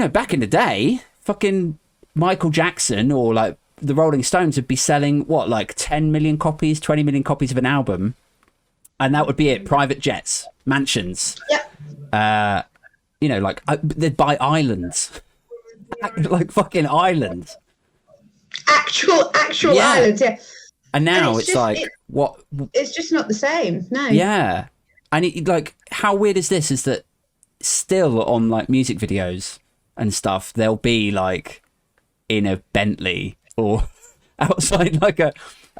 back in the day, fucking Michael Jackson or like the Rolling Stones would be selling what, like 10 million copies, 20 million copies of an album, and that would be it. Private jets, mansions. Yeah. Like they'd buy islands, like fucking islands. Actual islands, yeah. And now it's like, what? It's just not the same, no. Yeah. And like, how weird is this? Is that still on like music videos and stuff, they'll be like in a Bentley or outside like a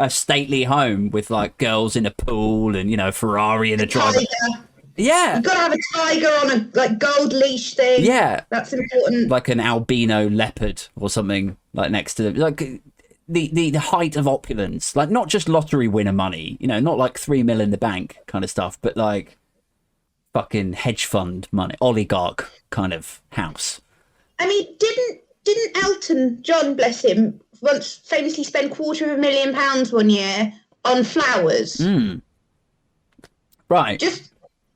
stately home with like girls in a pool and, a Ferrari in a driver. Yeah. You've got to have a tiger on a like gold leash thing. Yeah. That's important. Like an albino leopard or something like next to them. Like the height of opulence, like not just lottery winner money, not like 3 mil in the bank kind of stuff, but like fucking hedge fund money, oligarch kind of house. I mean, didn't Elton John, bless him, once famously spend £250,000 one year on flowers? Right.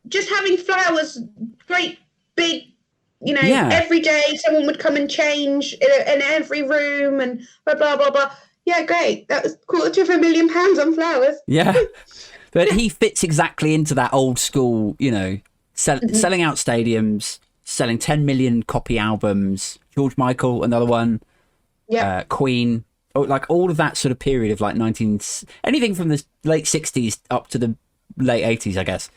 Just having flowers, great big, every day someone would come and change in every room and blah, blah, blah, blah. Yeah, great. That was £250,000 on flowers. Yeah. But he fits exactly into that old school, selling out stadiums, selling 10 million copy albums, George Michael, another one, Queen, like all of that sort of period of like anything from the late 60s up to the late 80s, I guess.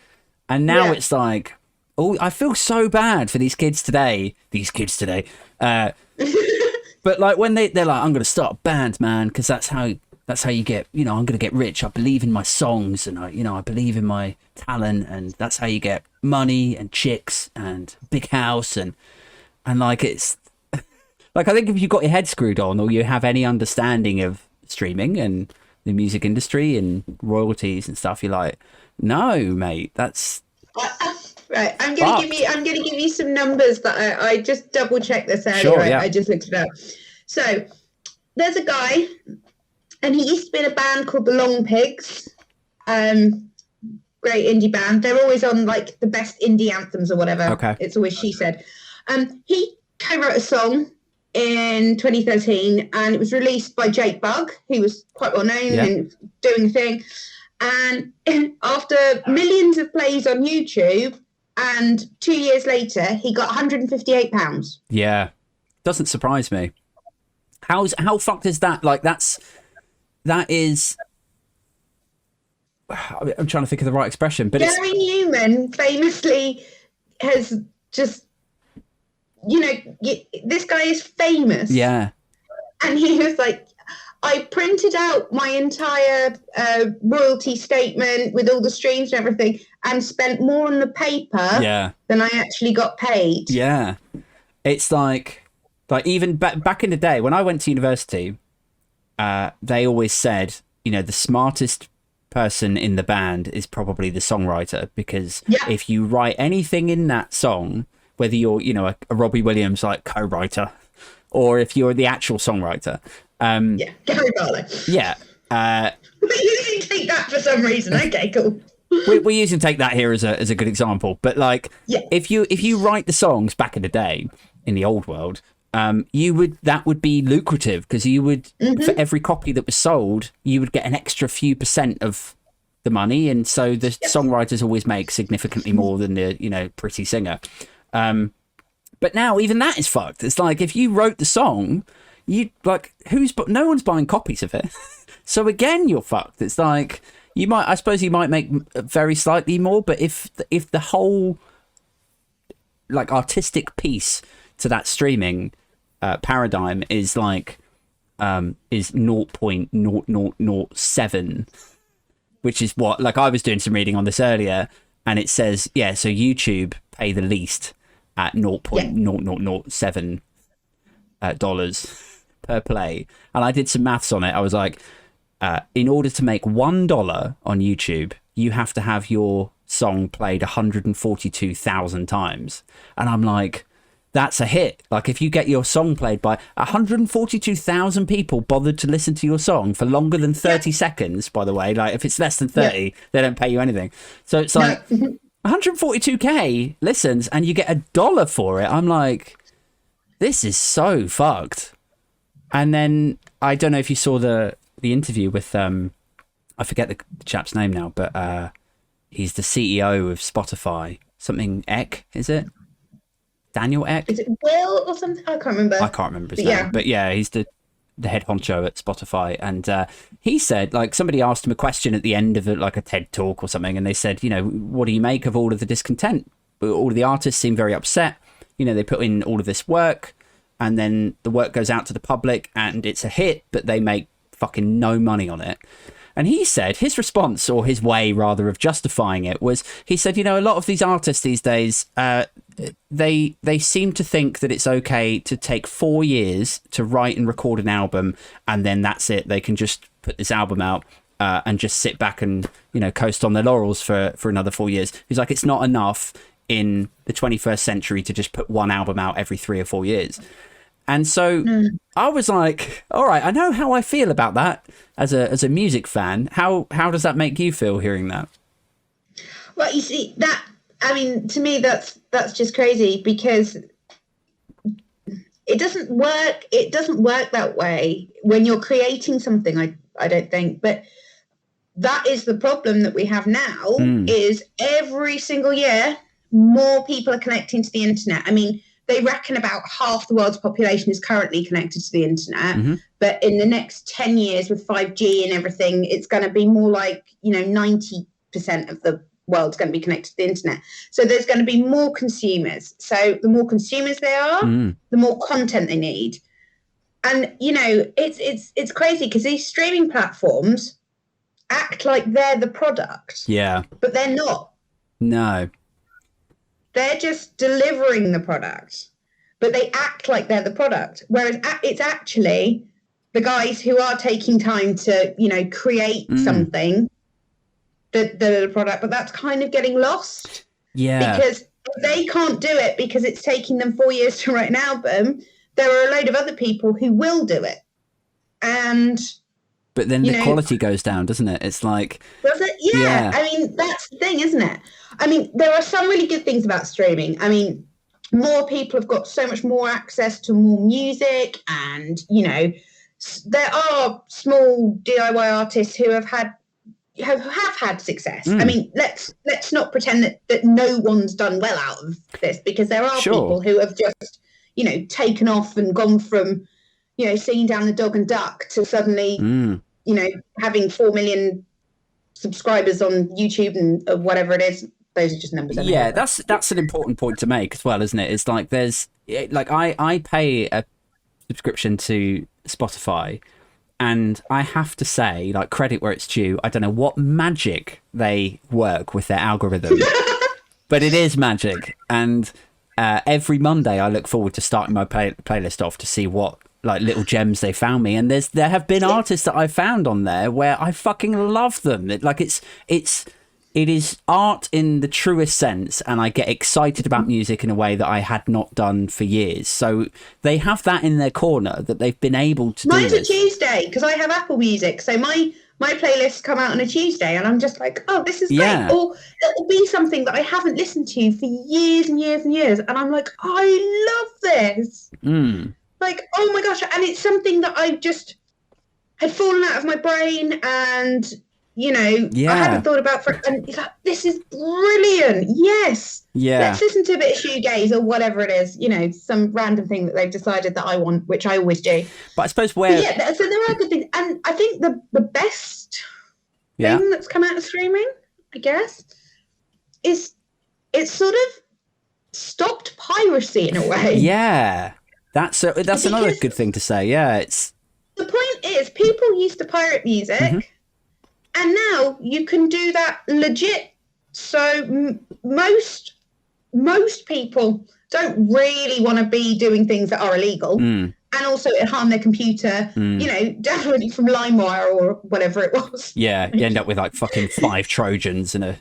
And now it's like, I feel so bad for these kids today. But like when they're like, I'm going to start a band, man, because that's how you get, I'm going to get rich. I believe in my songs and I believe in my talent, and that's how you get money and chicks and big house and like it's like, I think if you've got your head screwed on or you have any understanding of streaming and the music industry and royalties and stuff, you're like, no, mate, that's right. I'm gonna give you some numbers that I just double checked this earlier. Sure, yeah. I just looked it up. So there's a guy, and he used to be in a band called the Long Pigs. Great indie band. They're always on like the best indie anthems or whatever. Okay. It's always She Said. He co-wrote a song in 2013, and it was released by Jake Bugg, who was quite well known and doing the thing. And after millions of plays on YouTube, and 2 years later, he got £158. Yeah, doesn't surprise me. How fucked is that? Like that is. I'm trying to think of the right expression, but Gary Newman famously has just, this guy is famous. Yeah, and he was like, I printed out my entire royalty statement with all the streams and everything and spent more on the paper than I actually got paid. Yeah. It's like even back in the day when I went to university, they always said, the smartest person in the band is probably the songwriter, because if you write anything in that song, whether you're, a Robbie Williams like co-writer or if you're the actual songwriter, Gary Barlow. Yeah. We're using Take That for some reason. Okay, cool. We're using Take That here as a good example. But like, if you write the songs back in the day in the old world, that would be lucrative, because you would for every copy that was sold, you would get an extra few percent of the money, and so the songwriters always make significantly more than the pretty singer. But now even that is fucked. It's like if you wrote the song, no one's buying copies of it. So again, you're fucked. It's like I suppose you might make very slightly more, but if the whole like artistic piece to that streaming paradigm is like is 0.0007, which is what, like, I was doing some reading on this earlier, and it says so YouTube pay the least at 0.0007 dollars per play. And I did some maths on it. I was like, in order to make $1 on YouTube, you have to have your song played 142,000 times. And I'm like, that's a hit. Like, if you get your song played by 142,000 people bothered to listen to your song for longer than 30 seconds, by the way, like if it's less than 30, they don't pay you anything. So it's like 142k listens and you get $1 for it. I'm like, this is so fucked. And then I don't know if you saw the interview with I forget the chap's name now, but he's the CEO of Spotify. Something Eck, is it? Daniel Eck? Is it Will or something? I can't remember. I can't remember his name. But yeah, he's the head honcho at Spotify. And he said, like, somebody asked him a question at the end of like a TED talk or something, and they said, you know, what do you make of all of the discontent? All of the artists seem very upset. You know, they put in all of this work, and then the work goes out to the public and it's a hit, but they make fucking no money on it. And he said his response, or his way rather of justifying it, was he said, you know, a lot of these artists these days, they seem to think that it's okay to take 4 years to write and record an album, and then that's it. They can just put this album out and just sit back and, you know, coast on their laurels for another 4 years. He's like, it's not enough in the 21st century to just put one album out every 3 or 4 years. And so I was like, all right, I know how I feel about that as a music fan. How does that make you feel hearing that? Well, you see, that, I mean, to me, that's just crazy, because it doesn't work. It doesn't work that way when you're creating something, I don't think. But that is the problem that we have now, is every single year, more people are connecting to the internet. I mean, they reckon about half the world's population is currently connected to the internet. But in the next 10 years with 5G and everything, it's going to be more like, you know, 90% of the world's going to be connected to the internet. So there's going to be more consumers. So the more consumers they are, the more content they need. And, you know, it's crazy, because these streaming platforms act like they're the product. Yeah. But they're not. No. They're just delivering the product, but they act like they're the product. Whereas it's actually the guys who are taking time to, you know, create something, the product, but that's kind of getting lost. Yeah. Because if they can't do it because it's taking them 4 years to write an album, there are a load of other people who will do it. But then the quality goes down, doesn't it? It's like... Does it? Yeah. I mean, that's the thing, isn't it? I mean, there are some really good things about streaming. I mean, more people have got so much more access to more music, and, you know, there are small DIY artists who have had success. I mean, let's not pretend that no one's done well out of this, because there are people who have just, you know, taken off and gone from, you know, singing Down the Dog and Duck to suddenly, you know, having 4 million subscribers on YouTube and whatever it is. Those are just numbers. Yeah, that's an important point to make as well, isn't it? It's like I pay a subscription to Spotify, and I have to say, like, credit where it's due. I don't know what magic they work with their algorithm, but it is magic. And every Monday I look forward to starting my playlist off to see what, like, little gems they found me. And there have been artists that I found on there where I fucking love them. It is art in the truest sense, and I get excited about music in a way that I had not done for years. So they have that in their corner, that they've been able to do. Mine's a Tuesday, because I have Apple Music. So my playlists come out on a Tuesday, and I'm just like, oh, this is great. Or it'll be something that I haven't listened to for years and years and years, and I'm like, I love this. Like, oh my gosh. And it's something that I just had fallen out of my brain, and, you know, I hadn't thought about and it's like, this is brilliant. Yes. Yeah. Let's listen to a bit of shoegaze or whatever it is, you know, some random thing that they've decided that I want, which I always do. But I suppose so there are good things. And I think the best thing that's come out of streaming, I guess, is it's sort of stopped piracy in a way. Yeah. That's another good thing to say. Yeah. The point is, people used to pirate music, and now you can do that legit. So most people don't really want to be doing things that are illegal, and also it harm their computer. You know, definitely from LimeWire or whatever it was. Yeah, you end up with like fucking 5 Trojans and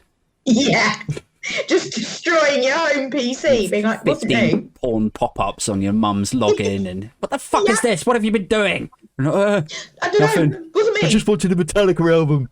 just destroying your home PC, being like, what's 15 new? Porn pop-ups on your mum's login, and what the fuck is this? What have you been doing? I don't know. Wasn't me. I just wanted a Metallica album.